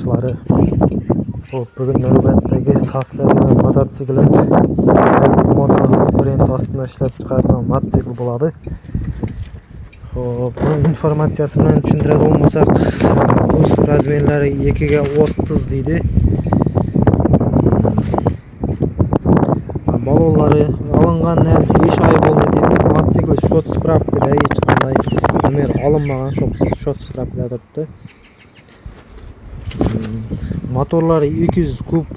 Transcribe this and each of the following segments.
qarindoshlari. Bugun navbatdagi sotiladigan mototsiklimiz Moto brend ostida ishlab chiqarilgan mototsikl bo'ladi. Buni informatsiyasini tushuntirib olmasak, o'z razmerlari 2 ga 30 deydi. Balonlari olingan 5 oy bo'ldi dedi. Mototsikl shot spravkada hech qanday nomer olinmagan, shot spravkada turibdi. Motorlari 200 kub.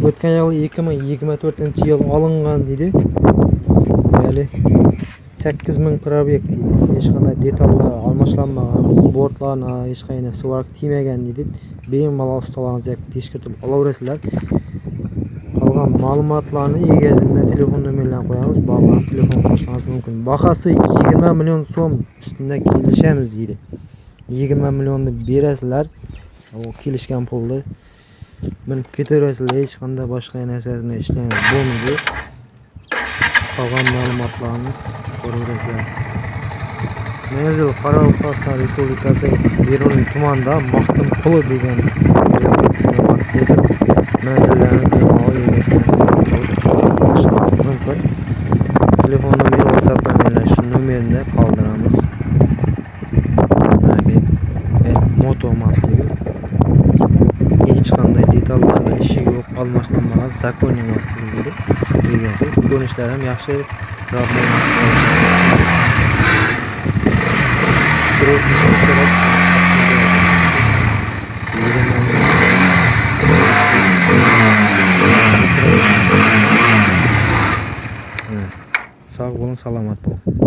O'tgan yil 2024-yil olingan dedi. Ya'ni 8000 probek dedi. Hech qanday detallar almashlanmagan, bortlarni hech qanday svark tiymagan dedi. Bemalol ustalaringiz tekshirib olaverasizlar. Qolgan ma'lumotlarni egasining telefon nomerlarini qo'yamiz, bog'lanib telefon qilishingiz mumkin. Bahasi 20 million so'm ustida kelishamiz dedi. 20 millionni berasizlar. O kelishgan pulni minib ketaverasizlar, hech qanday boshqa narsa bilan ishlaymiz bo'lmaydi. Qolgan ma'lumotlarni ko'raverasizlar. Manzil Qoraqalpog'iston Respublikasi Beron tumanida Maxtum Quli degan mototsikl manzillarni bemalol egasidan olishingiz mumkin. Telefon nomeri WhatsApp bilan shu nomerda qoldiramiz. Moto mototsikl hech qanday detallarda ishi yo'q, almashlanmagan zakonniy mototsikl edi. Egasi ko'rinishlari ham yaxshi. Sog' bo'lin, salomat bo'ling.